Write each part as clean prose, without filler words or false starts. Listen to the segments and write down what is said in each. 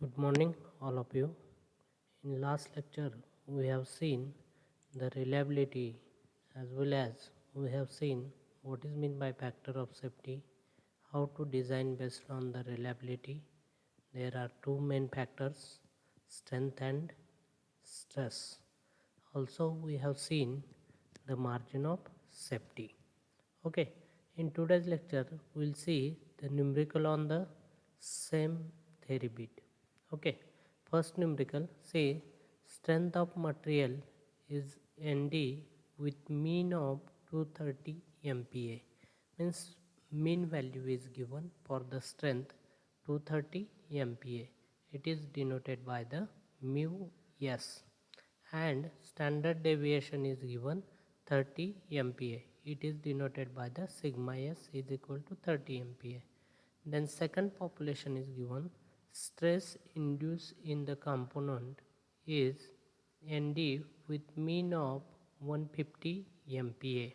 Good morning, all of you. In last lecture, we have seen the reliability as well as we have seen what is meant by factor of safety, how to design based on the reliability. There are two main factors, strength and stress. Also, we have seen the margin of safety. Okay, in today's lecture, we'll see the numerical on the same theory bit. Okay, first numerical say strength of material is ND with mean of 230 MPa. Means mean value is given for the strength 230 MPa. It is denoted by the mu s and standard deviation is given 30 MPa. It is denoted by the sigma s is equal to 30 MPa. Then second population is given, stress induced in the component is ND with mean of 150 MPa.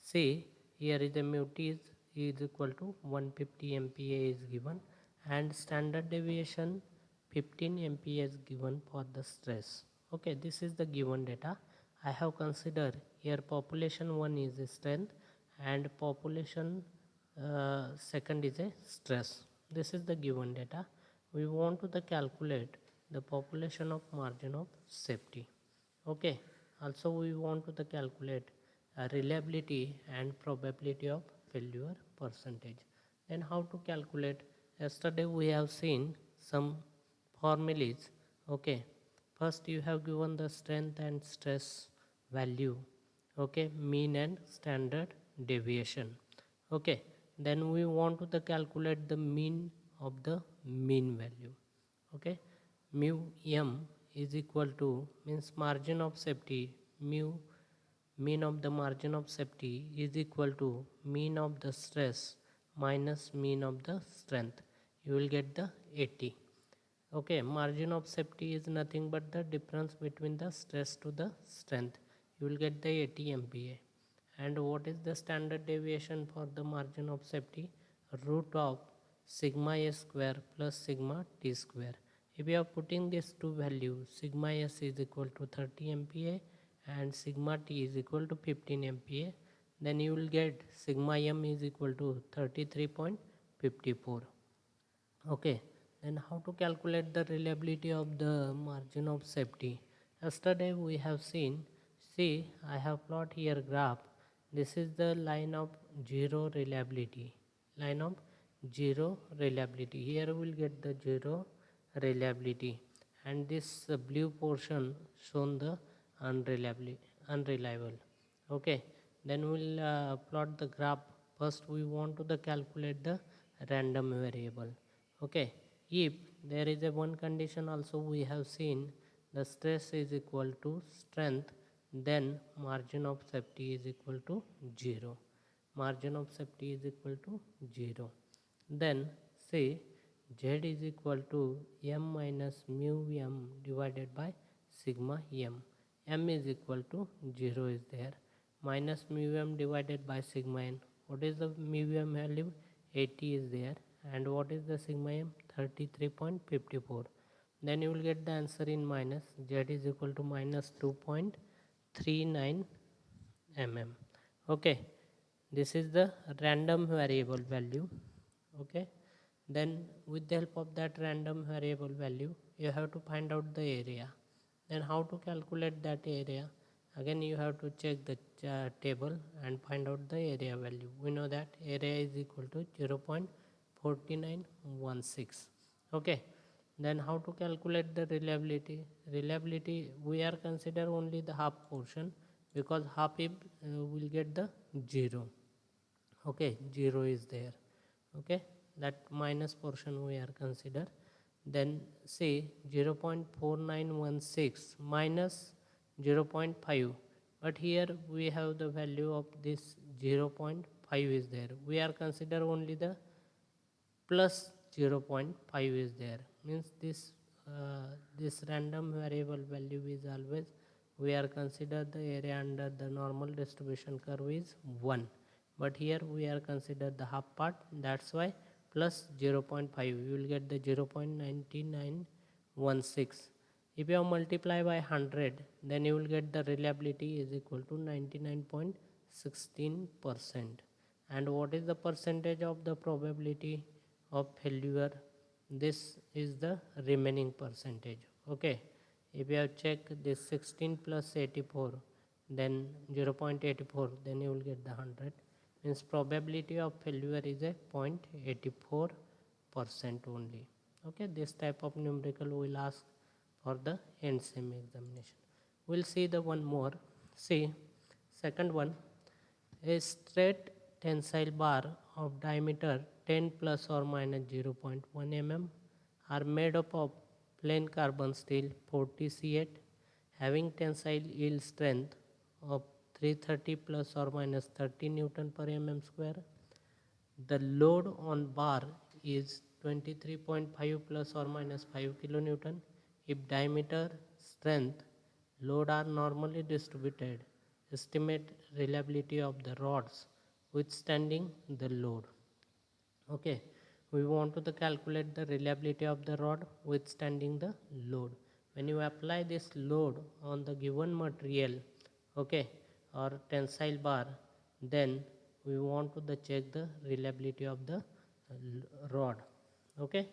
See, here is the mu t is equal to 150 MPa is given and standard deviation 15 MPa is given for the stress. Okay, this is the given data. I have considered here population 1 is a strength and population second is a stress. This is the given data. We want to calculate the population of margin of safety. Okay, also we want to calculate reliability and probability of failure percentage. Then how to calculate? Yesterday we have seen some formulas. Okay, first you have given the strength and stress value. Okay, mean and standard deviation. Okay, then we want to calculate the mean of the mean value. Okay, mu m is equal to means margin of safety, mu mean of the margin of safety is equal to mean of the stress minus mean of the strength. You will get the 80. Okay, margin of safety is nothing but the difference between the stress to the strength. You will get the 80 MPa. And what is the standard deviation for the margin of safety? Root of sigma s square plus sigma t square. If you are putting these two values, sigma s is equal to 30 MPa and sigma t is equal to 15 MPa, then you will get sigma m is equal to 33.54. Okay, then how to calculate the reliability of the margin of safety? Yesterday we have seen, see I have plot here graph. This is the line of zero reliability. Line of zero reliability. Here we will get the zero reliability and this blue portion shown the unreliable. Okay, then we'll plot the graph. First we want to calculate the random variable. Okay, if there is a one condition also we have seen, the stress is equal to strength, then margin of safety is equal to 0. Margin of safety is equal to 0. Then say z is equal to m minus mu m divided by sigma m. M is equal to 0 is there, minus mu m divided by sigma n. What is the mu m value? 80 is there, and what is the sigma m? 33.54. Then you will get the answer in minus. Z is equal to minus 2.39 mm. Okay, this is the random variable value. Okay, then with the help of that random variable value you have to find out the area. Then how to calculate that area? Again you have to check the table and find out the area value. We know that area is equal to 0.4916. Okay, then how to calculate the reliability? Reliability we are consider only the half portion, because half if will get the 0. Okay, 0 is there. Okay, that minus portion we are consider. Then say 0.4916 minus 0.5, but here we have the value of this 0.5 is there. We are consider only the plus 0.5 is there, means this random variable value is always we are consider the area under the normal distribution curve is 1, but here we are consider the half part, that's why plus 0.5 you will get the 0.99 16. If you multiply by 100, then you will get the reliability is equal to 99.16%. And what is the percentage of the probability of failure? This is the remaining percentage. Okay, if you have checked this 16 plus 84, then 0.84, then you will get the 100. Means probability of failure is a 0.84% only. Okay, this type of numerical will ask for the end sem examination. We'll see the one more. See, second one, a straight tensile bar of diameter 10 plus or minus 0.1 mm are made up of plain carbon steel 40C8 having tensile yield strength of 330 plus or minus 30 Newton per mm square. The load on bar is 23.5 plus or minus 5 kilonewton. If diameter, strength, load are normally distributed, estimate reliability of the rods withstanding the load. Okay, we want to calculate the reliability of the rod withstanding the load. When you apply this load on the given material, okay, or tensile bar, then we want to check the reliability of the rod. Okay,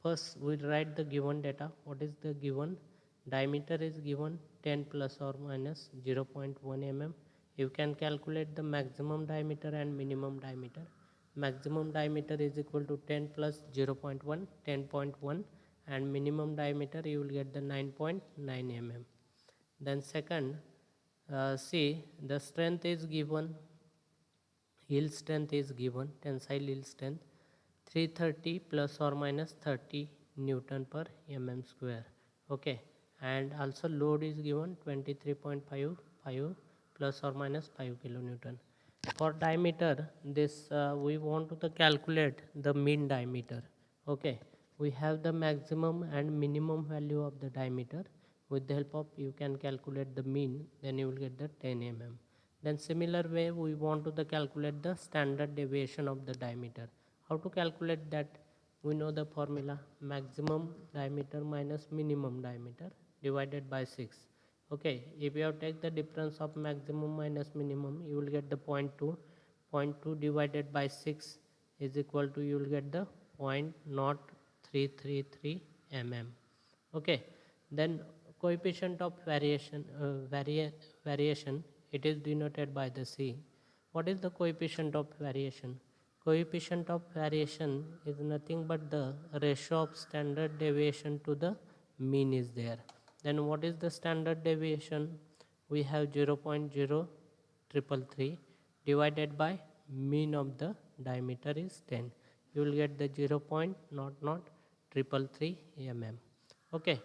first we write the given data. What is the given? Diameter is given 10 plus or minus 0.1 mm. You can calculate the maximum diameter and minimum diameter. Maximum diameter is equal to 10 plus 0.1, 10.1, and minimum diameter you will get the 9.9 mm. Then second, see, the strength is given, yield strength is given, tensile yield strength 330 plus or minus 30 Newton per mm square. Okay, and also load is given 23.55 plus or minus 5 kilonewton. For diameter, this we want to calculate the mean diameter. Okay, we have the maximum and minimum value of the diameter. With the help of you can calculate the mean, then you will get the 10 mm. Then similar way we want to calculate the standard deviation of the diameter. How to calculate that? We know the formula, maximum diameter minus minimum diameter divided by 6. Okay, if you have take the difference of maximum minus minimum, you will get the 0.2. 0.2 divided by 6 is equal to, you will get the 0.0333 mm. Okay, then coefficient of variation, it is denoted by the C. What is the coefficient of variation? Coefficient of variation is nothing but the ratio of standard deviation to the mean is there. Then what is the standard deviation? We have 0.0333 divided by mean of the diameter is 10. You will get the 0.00333 mm. Okay,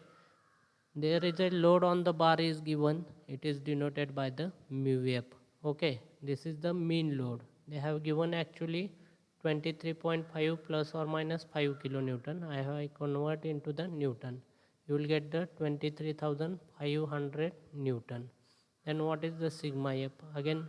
there is a load on the bar is given, it is denoted by the mu f. Okay, this is the mean load. They have given actually 23.5 plus or minus 5 kilonewton. I convert into the Newton. You will get the 23,500 Newton. Then what is the sigma f? Again,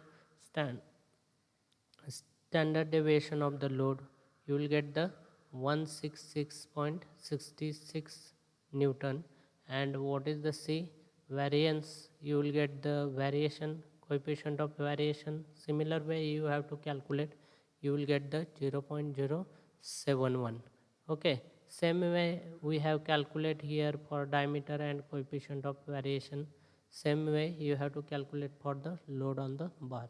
standard deviation of the load, you will get the 166.66 Newton. And what is the C? Variance, you will get the variation, coefficient of variation. Similar way you have to calculate, you will get the 0.071. Okay, same way we have calculate here for diameter and coefficient of variation. Same way you have to calculate for the load on the bar.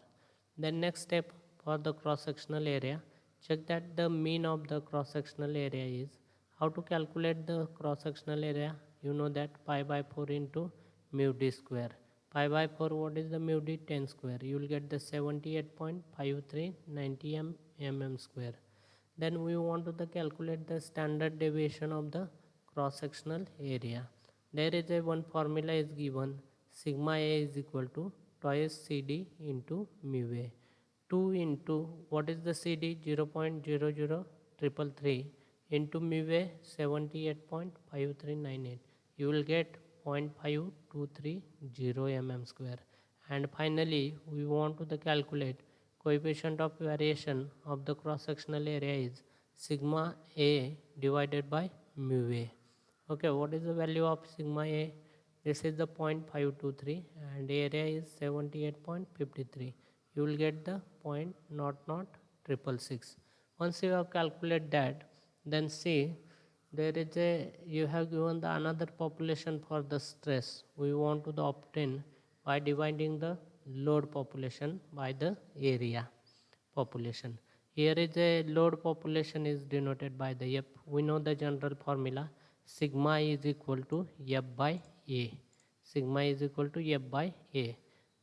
Then next step, for the cross sectional area, check that the mean of the cross sectional area is. How to calculate the cross sectional area? You know that pi by 4 into mu d square. Pi by 4, what is the mu d? 10 square. You will get the 78.5390 mm square. Then we want to calculate the standard deviation of the cross sectional area. There is a one formula is given, sigma a is equal to twice CD into mu a. 2 into what is the CD? 0.00333 into mu a 78.5398. You will get 0.5230 mm square. And finally we want to calculate coefficient of variation of the cross sectional area is sigma a divided by mu a. Okay, what is the value of sigma A? This is the 0.523 and area is 78.53. You will get the 0.00666. Once you have calculated that, then see there is a you have given the another population for the stress. We want to the obtain by dividing the load population by the area population. Here is a load population is denoted by the F. We know the general formula sigma is equal to F by A. Sigma is equal to F by A.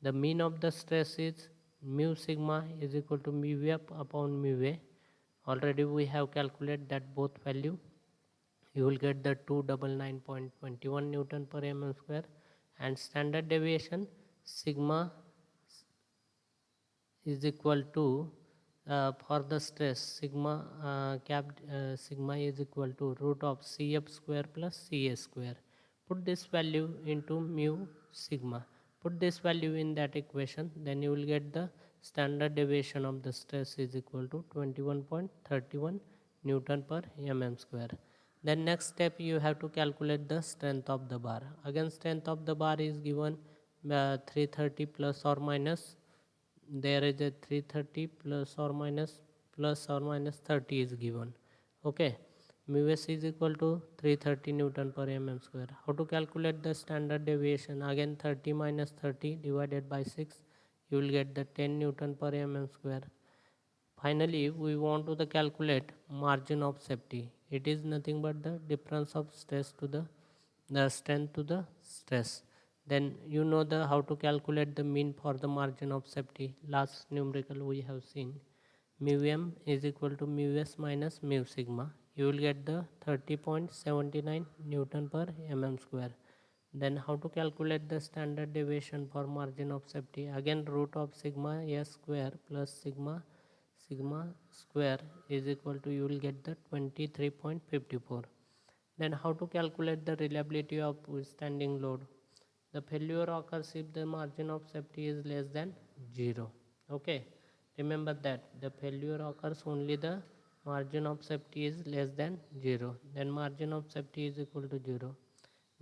The mean of the stress is mu sigma is equal to mu F upon mu A. Already we have calculated that both value. You will get the 299.21 Newton per mm square, and standard deviation sigma is equal to for the stress sigma sigma is equal to root of cf square plus ca square. Put this value into mu sigma, put this value in that equation, then you will get the standard deviation of the stress is equal to 21.31 Newton per mm square. Then next step you have to calculate the strength of the bar. Again strength of the bar is given 330 plus or minus, there is a 330 plus or minus 30 is given. Okay, mu s is equal to 330 Newton per mm square. How to calculate the standard deviation? Again 30 minus 30 divided by 6, you will get the 10 Newton per mm square. Finally we want to the calculate margin of safety. It is nothing but the difference of stress to the strength to the stress. Then you know the how to calculate the mean for the margin of safety. Last numerical we have seen mu m is equal to mu s minus mu sigma. You will get the 30.79 Newton per mm square. Then how to calculate the standard deviation for margin of safety? Again root of sigma s square plus sigma square is equal to, you will get the 23.54. Then how to calculate the reliability of withstanding load? The failure occurs if the margin of safety is less than 0. Okay, remember that the failure occurs only the margin of safety is less than 0. Then margin of safety is equal to 0.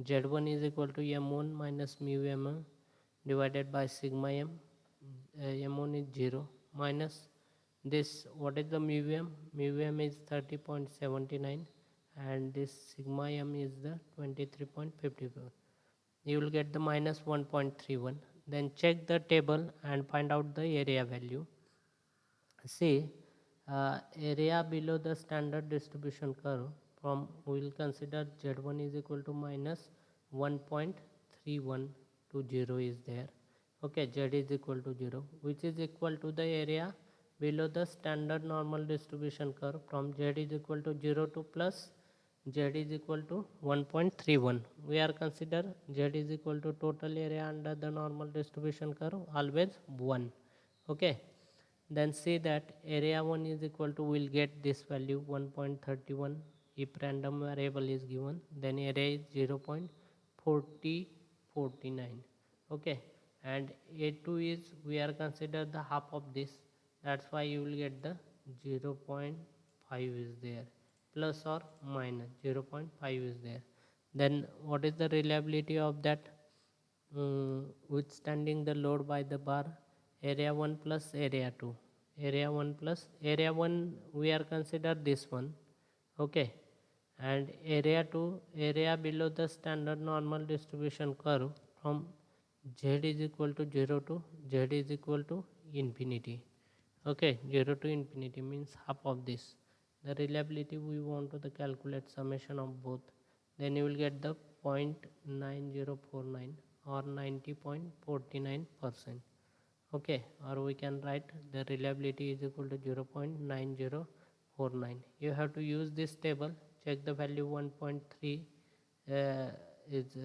Z1 is equal to m1 minus mu m1 divided by sigma m. M1 is 0 minus this, what is the mu m? Mu m is 30.79 and this sigma m is the 23.54. You will get the minus 1.31. Then check the table and find out the area value. See, area below the standard distribution curve, from we will consider Z1 is equal to minus 1.31 to 0 is there. Okay, Z is equal to 0, which is equal to the area below the standard normal distribution curve. From Z is equal to 0 to plus Z is equal to 1.31. We are consider Z is equal to total area under the normal distribution curve always 1. Okay, then see that area 1 is equal to, will get this value 1.31 if random variable is given, then area is 0.4049. Okay, and a2 is, we are consider the half of this, that's why you will get the 0.5 is there, plus or minus 0.5 is there. Then what is the reliability of that withstanding the load by the bar? Area 1 plus area 2, area 1 plus area 1 we are consider this one. Okay, and area 2, area below the standard normal distribution curve, from z is equal to 0 to z is equal to infinity. Okay, 0 to infinity means half of this. The reliability we want to the calculate summation of both, then you will get the 0.9049 or 90.49%. Okay, or we can write the reliability is equal to 0.9049. You have to use this table, check the value 1.3 is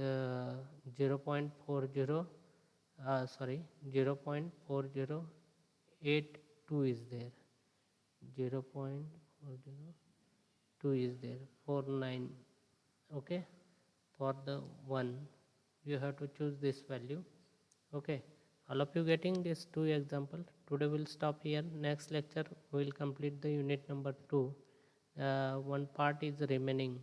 0.40 sorry 0.4082 is there, 0.402 is there, 49. Okay, for the 1 you have to choose this value. Okay, all of you getting these two example. Today we'll stop here. Next lecture we will complete the unit number 2. One part is remaining.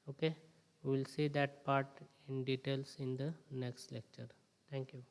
Okay, We will see that part in details in the next lecture. Thank you.